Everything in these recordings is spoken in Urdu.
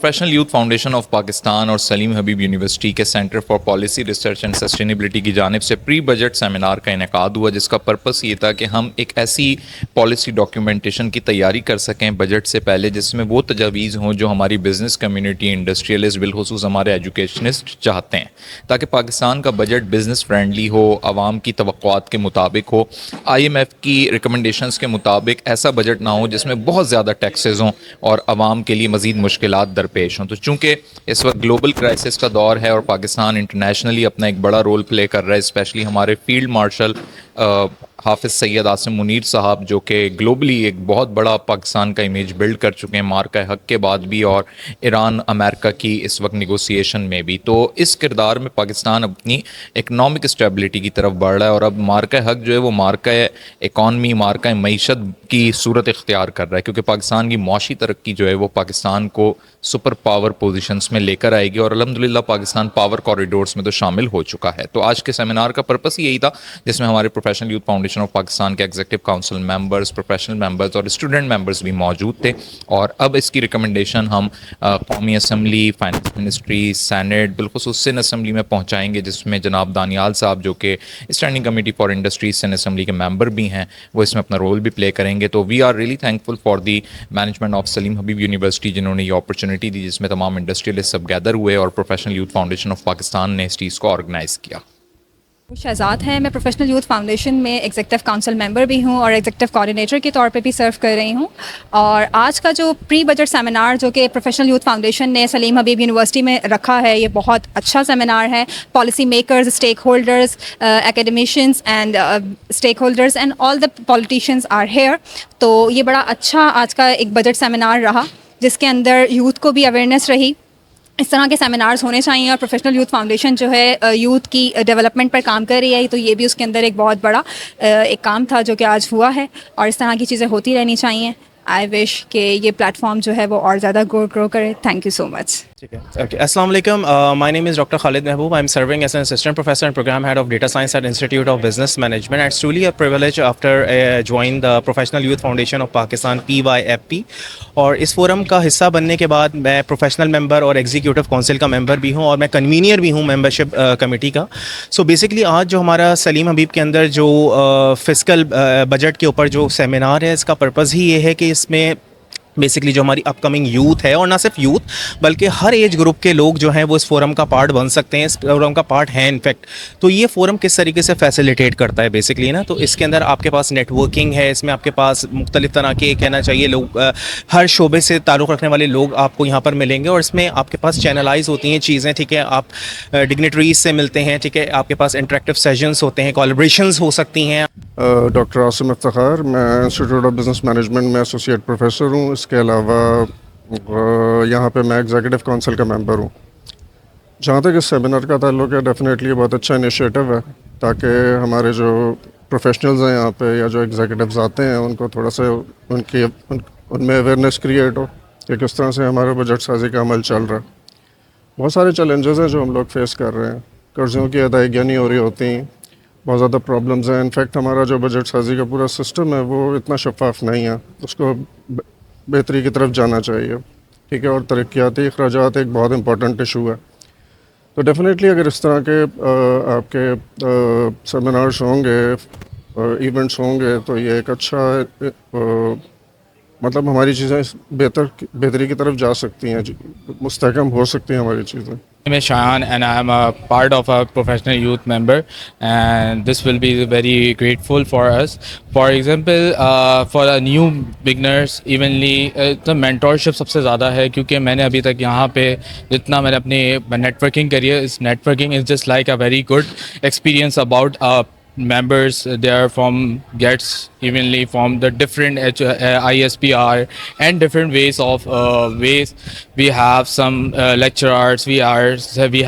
Professional youth foundation of Pakistan اور سلیم حبیب یونیورسٹی کے centre for policy research and sustainability کی جانب سے پری بجٹ سیمینار کا انعقاد ہوا، جس کا پرپس یہ تھا کہ ہم ایک ایسی پالیسی ڈاکیومنٹیشن کی تیاری کر سکیں بجٹ سے پہلے جس میں وہ تجاویز ہوں جو ہماری بزنس کمیونٹی، انڈسٹریلسٹ، بالخصوص ہمارے ایجوکیشنسٹ چاہتے ہیں، تاکہ پاکستان کا بجٹ بزنس فرینڈلی ہو، عوام کی توقعات کے مطابق ہو، IMF کی ریکمنڈیشنز کے مطابق ایسا بجٹ نہ ہو جس میں بہت زیادہ ٹیکسز ہوں اور عوام کے لیے مزید مشکلات درپیش ہوں۔ تو چونکہ اس وقت گلوبل کرائسس کا دور ہے اور پاکستان انٹرنیشنلی اپنا ایک بڑا رول پلے کر رہا ہے، اسپیشلی ہمارے فیلڈ مارشل حافظ سید عاصم منیر صاحب، جو کہ گلوبلی ایک بہت بڑا پاکستان کا امیج بلڈ کر چکے ہیں مارکہ حق کے بعد بھی، اور ایران امریکہ کی اس وقت نیگوسیشن میں بھی۔ تو اس کردار میں پاکستان اپنی اکنامک اسٹیبلٹی کی طرف بڑھ رہا ہے، اور اب مارکہ حق جو ہے وہ مارکہ اکانومی، مارکہ معیشت کی صورت اختیار کر رہا ہے، کیونکہ پاکستان کی معاشی ترقی جو ہے وہ پاکستان کو سپر پاور پوزیشنز میں لے کر آئے گی، اور الحمدللہ پاکستان پاور کوریڈورز میں تو شامل ہو چکا ہے۔ تو آج کے سیمینار کا پرپس یہی تھا، جس میں ہمارے professional youth foundation of Pakistan کے executive council members, professional members اور اسٹوڈنٹ ممبرز بھی موجود تھے، اور اب اس کی ریکمنڈیشن ہم قومی اسمبلی، فائنانس منسٹری، سینٹ، بالخصوص سندھ اسمبلی میں پہنچائیں گے، جس میں جناب دانیال صاحب جو کہ standing committee for industries Sindh assembly کے ممبر بھی ہیں، وہ اس میں اپنا رول بھی پلے کریں گے۔ تو we are really thankful for the management of Salim Habib University, جنہوں نے یہ اپرچونٹی دی، جس میں تمام انڈسٹریلسٹ سب گیدر ہوئے اور professional youth foundation of Pakistan نے اس چیز کو آرگنائز کیا۔ شہزاد ہیں، میں پروفیشنل یوتھ فاؤنڈیشن میں ایگزیکٹو کونسل ممبر بھی ہوں اور ایگزیکٹو کوآرڈینیٹر کے طور پہ بھی سرو کر رہی ہوں۔ اور آج کا جو پری بجٹ سیمینار جو کہ پروفیشنل یوتھ فاؤنڈیشن نے سلیم حبیب یونیورسٹی میں رکھا ہے، یہ بہت اچھا سیمینار ہے۔ Policy makers, stakeholders, academicians and stakeholders and all the politicians are here. تو یہ بڑا اچھا آج کا ایک بجٹ سیمینار رہا، جس کے اندر یوتھ کو بھی اویئرنیس رہی۔ اس طرح کے سیمینارز ہونے چاہیے، اور پروفیشنل یوتھ فاؤنڈیشن جو ہے یوتھ کی ڈیولپمنٹ پر کام کر رہی ہے، تو یہ بھی اس کے اندر ایک بہت بڑا ایک کام تھا جو کہ آج ہوا ہے، اور اس طرح کی چیزیں ہوتی رہنی چاہیے۔ آئی وش کہ یہ پلیٹ فارم جو ہے وہ اور زیادہ گرو کرے۔ تھینک یو سو مچ۔ السلام علیکم. My name is Dr. Khalid Mehboob. I'm serving as an assistant professor and program head of data science at Institute of Business Management. It's truly a privilege after joining the Professional Youth Foundation of Pakistan PYFP. اور اس فورم کا حصہ بننے کے بعد میں پروفیشنل ممبر اور ایگزیکٹو کونسل کا ممبر بھی ہوں، اور میں کنوینئر بھی ہوں ممبرشپ کمیٹی کا۔ سو بیسکلی آج جو ہمارا سلیم حبیب کے اندر جو فسکل بجٹ کے اوپر جو سیمینار ہے، اس کا پرپز ہی یہ ہے کہ اس میں بیسکلی جو ہماری اپ کمنگ یوتھ ہے، اور نہ صرف یوتھ بلکہ ہر ایج گروپ کے لوگ جو ہیں وہ اس فورم کا پارٹ بن سکتے ہیں، اس فورم کا پارٹ ہیں انفیکٹ۔ تو یہ فورم کس طریقے سے فیسیلیٹیٹ کرتا ہے بیسکلی نا، تو اس کے اندر آپ کے پاس نیٹ ورکنگ ہے، اس میں آپ کے پاس مختلف طرح کے کہنا چاہیے لوگ، ہر شعبے سے تعلق رکھنے والے لوگ آپ کو یہاں پر ملیں گے، اور اس میں آپ کے پاس چینلائز ہوتی ہیں چیزیں، ٹھیک ہے، آپ ڈگنیٹریز سے ملتے ہیں، ٹھیک ہے، آپ کے پاس انٹریکٹیو سیشنز ہوتے ہیں، کولیبریشنز ہو سکتی ہیں۔ ڈاکٹر عاصم افتخار، میں انسٹیٹیوٹ آف بزنس مینجمنٹ میں ایسوسیٹ پروفیسر ہوں۔ اس کے علاوہ یہاں پہ میں ایگزیکٹو کونسل کا ممبر ہوں۔ جہاں تک اس سیمینار کا تعلق ہے، ڈیفینیٹلی بہت اچھا انیشیٹو ہے، تاکہ ہمارے جو پروفیشنلز ہیں یہاں پہ یا جو ایگزیکٹوز آتے ہیں ان کو تھوڑا سا ان میں اویئرنیس کریٹ ہو کہ کس طرح سے ہمارا بجٹ سازی کا عمل چل رہا ہے۔ بہت سارے چیلنجز ہیں جو ہم لوگ فیس کر رہے ہیں، قرضوں کی ادائیگیاں نہیں ہو رہی ہوتی ہیں، بہت زیادہ پرابلمز ہیں۔ انفیکٹ ہمارا جو بجٹ سازی کا پورا سسٹم ہے وہ اتنا شفاف نہیں ہے، اس کو بہتری کی طرف جانا چاہیے، ٹھیک ہے، اور ترقیاتی اخراجات ایک بہت امپورٹنٹ ایشو ہے۔ تو ڈیفینیٹلی اگر اس طرح کے آپ کے سیمینارز ہوں گے، ایونٹس ہوں گے، تو یہ ایک اچھا مطلب ہماری چیزیں بہتری کی طرف جا سکتی ہیں، مستحکم ہو سکتی ہیں ہماری چیزیں۔ My name is Shayan and I am a part of a professional youth member, and this will be very grateful for us. For example, for the new beginners, evenly the mentorship سب سے زیادہ ہے، کیونکہ میں نے ابھی تک یہاں پہ جتنا میں نے اپنی نیٹورکنگ کری ہے، اس networking is just like a very good experience about members. They are from gets evenly from the different ISPR and different ways of ways. We have some lecturers, we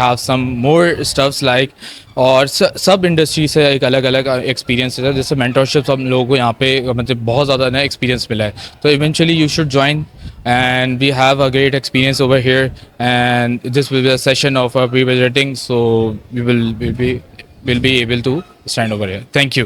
have some more stuffs like اور سب انڈسٹری سے ایک الگ الگ ایکسپیرینس ہے، جس سے مینٹورشپ ہم لوگوں کو یہاں پہ مطلب بہت زیادہ نیا ایکسپیرینس ملا ہے۔ تو eventually you should join and we have a great experience over here, and this will be a session of pre-budgeting, so we'll be able to stand over here. Thank you.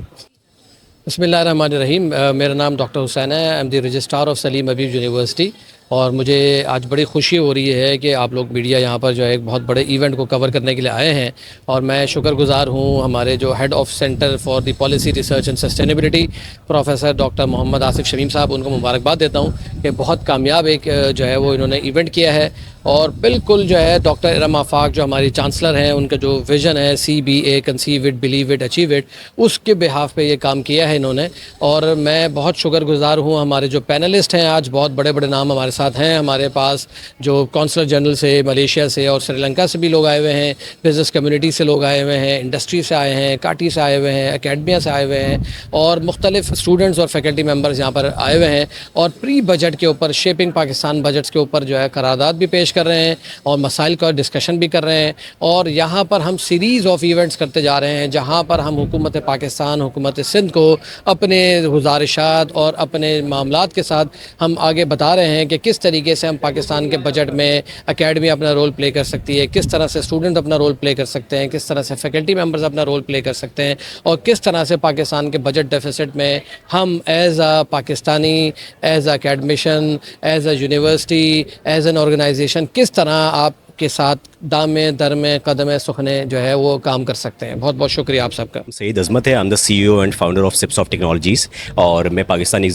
بسم اللہ الرحمن الرحیم. میرا نام ڈاکٹر حسین ہے. I am the registrar of Salim Habib University. اور مجھے آج بڑی خوشی ہو رہی ہے کہ آپ لوگ میڈیا یہاں پر جو ہے ایک بہت بڑے ایونٹ کو کور کرنے کے لیے آئے ہیں، اور میں شکر گزار ہوں ہمارے جو head of centre for the policy research and sustainability professor doctor Muhammad Asif Shamim صاحب، ان کو مبارکباد دیتا ہوں کہ بہت کامیاب ایک جو ہے وہ انہوں نے ایونٹ کیا ہے، اور بالکل جو ہے ڈاکٹر ارم آفاق جو ہماری چانسلر ہیں، ان کا جو ویژن ہے CBA conceive it believe it achieve it, اس کے بہاف پہ یہ کام کیا ہے انہوں نے، اور میں بہت شکر گزار ہوں۔ ہمارے جو پینلسٹ ہیں آج بہت بڑے بڑے نام ہمارے ساتھ ہیں، ہمارے پاس جو کونسلر جنرل سے ملیشیا سے اور سری لنکا سے بھی لوگ آئے ہوئے ہیں، بزنس کمیونٹی سے لوگ آئے ہوئے ہیں، انڈسٹری سے آئے ہیں، کاٹی سے آئے ہوئے ہیں، اکیڈمیا سے آئے ہوئے ہیں، اور مختلف اسٹوڈنٹس اور فیکلٹی ممبرز یہاں پر آئے ہوئے ہیں، اور پری بجٹ کے اوپر شیپنگ پاکستان بجٹس کے اوپر جو ہے قرارداد بھی پیش کر رہے ہیں اور مسائل کا ڈسکشن بھی کر رہے ہیں، اور یہاں پر ہم سیریز آف ایونٹس کرتے جا رہے ہیں جہاں پر ہم حکومت پاکستان، حکومت سندھ کو اپنے گزارشات اور اپنے معاملات کے ساتھ ہم آگے بتا رہے ہیں کہ کس طریقے سے ہم پاکستان کے بجٹ میں اکیڈمی اپنا رول پلے کر سکتی ہے، کس طرح سے اسٹوڈنٹ اپنا رول پلے کر سکتے ہیں، کس طرح سے فیکلٹی ممبرز اپنا رول پلے کر سکتے ہیں، اور کس طرح سے پاکستان کے بجٹ ڈیفیسٹ میں ہم as a Pakistani, as a academician, as a university, as an organisation کس طرح آپ کے ساتھ دامے درمے قدمے سخنے جو ہے وہ کام کر سکتے ہیں۔ بہت بہت شکریہ آپ سب کا۔ سعید عظمت ہے، I'm the CEO and founder of سپس آف ٹیکنالوجیز، اور میں Pakistan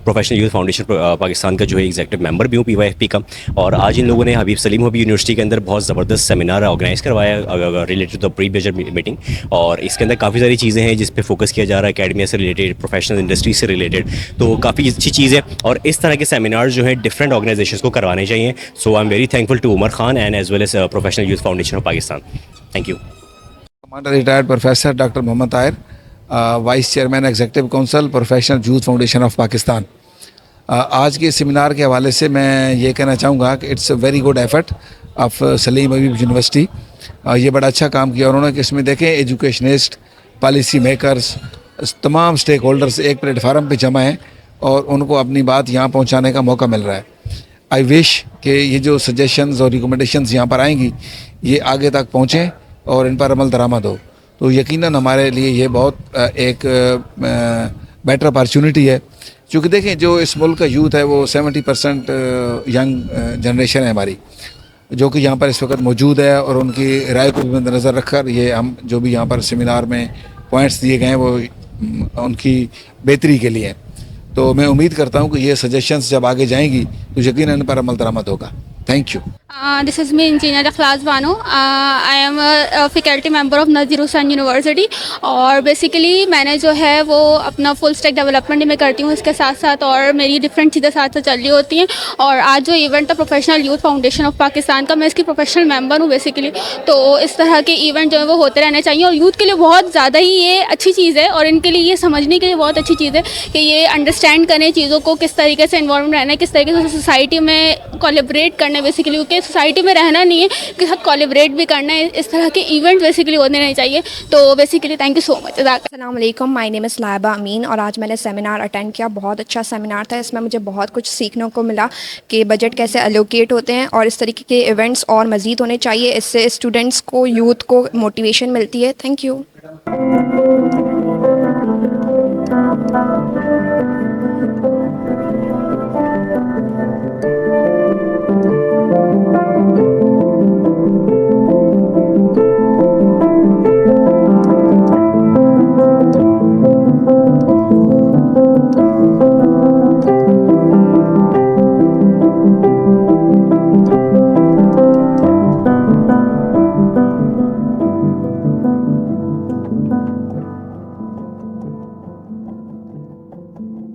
professional youth foundation Pakistan کا جو ہے ایگزیکٹو ممبر بھی ہوں PYFP کا، اور آج ان لوگوں نے حبیب سلیم حبیب یونیورسٹی کے اندر بہت زبردست سیمینار آرگنائز کروایا related to pre budget meeting, اور اس کے اندر کافی ساری چیزیں ہیں جس پہ فوکس کیا جا رہا ہے، اکیڈمیا سے ریلیٹڈ، پروفیشنل انڈسٹری سے ریلیٹڈ، تو کافی اچھی چیز ہے، اور اس طرح کے سیمینار جو ہیں ڈفرینٹ آرگنائزیشنس کو کروانے چاہیے۔ So I am very thankful to Umar Khan and as well as professional youth foundation of Pakistan. Thank you. Commander retired professor doctor Muhammad Tahir, vice chairman executive council professional youth foundation of Pakistan. آج کے سیمینار کے حوالے سے میں یہ کہنا چاہوں گا کہ it's a very good effort of Salim Habib University. یہ بڑا اچھا کام کیا انہوں نے کہ اس میں دیکھیں ایجوکیشنسٹ، پالیسی میکرز، تمام اسٹیک ہولڈرز ایک پلیٹ فارم پہ جمع ہیں اور ان کو اپنی بات یہاں پہنچانے کا موقع مل رہا ہے۔ آئی وش کہ یہ جو سجیشنز اور ریکمنڈیشنز یہاں پر آئیں گی یہ آگے تک پہنچیں اور ان پر عمل درآمد ہو، تو یقیناً ہمارے لیے یہ بہت ایک بیٹر اپارچونٹی ہے، چونکہ دیکھیں جو اس ملک کا یوتھ ہے وہ 70% ینگ جنریشن ہے ہماری، جو کہ یہاں پر اس وقت موجود ہے، اور ان کی رائے کو بھی مد نظر رکھ کر یہ ہم جو بھی یہاں پر سیمینار میں پوائنٹس دیے گئے ہیں وہ ان کی بہتری کے لیے، تو میں امید کرتا ہوں کہ یہ سجیشنز جب آگے جائیں گی تو یقیناً ان پر عمل درآمد ہوگا۔ Thank you. This is me, Engineer Akhlaz Banu. I am a faculty member of Nazir Hussain University, اور بیسیکلی میں نے جو ہے وہ اپنا فل اسٹیک ڈیولپمنٹ میں کرتی ہوں اس کے ساتھ ساتھ، اور میری ڈفرینٹ چیزیں ساتھ ساتھ چل رہی ہوتی ہیں، اور آج جو ایونٹ تھا professional youth foundation of Pakistan کا، میں اس کی پروفیشنل ممبر ہوں بیسیکلی، تو اس طرح کے ایونٹ جو ہے وہ ہوتے رہنے چاہیے، اور یوتھ کے لیے بہت زیادہ ہی یہ اچھی چیز ہے، اور ان کے لیے یہ سمجھنے کے لیے بہت اچھی چیز ہے کہ یہ انڈرسٹینڈ کریں چیزوں کو، کس طریقے سے انوائرمنٹ رہنا ہے، کس طریقے سے سوسائٹی میں کولیبریٹ کرنا ہے بیسیکلی، کیونکہ سوسائٹی میں رہنا نہیں ہے کہ ساتھ کولیبریٹ بھی کرنا ہے، اس طرح کے ایونٹ بیسیکلی ہونے نہیں چاہیے، تو بیسیکلی تھینک یو سو مچ۔ السلام علیکم، مائی نیم از لائبہ امین، اور آج میں نے سیمینار اٹینڈ کیا، بہت اچھا سیمینار تھا، اس میں مجھے بہت کچھ سیکھنے کو ملا کہ بجٹ کیسے الوکیٹ ہوتے ہیں، اور اس طریقے کے ایونٹس اور مزید ہونے چاہیے، اس سے اسٹوڈنٹس کو، یوتھ کو موٹیویشن ملتی ہے۔ Thank you.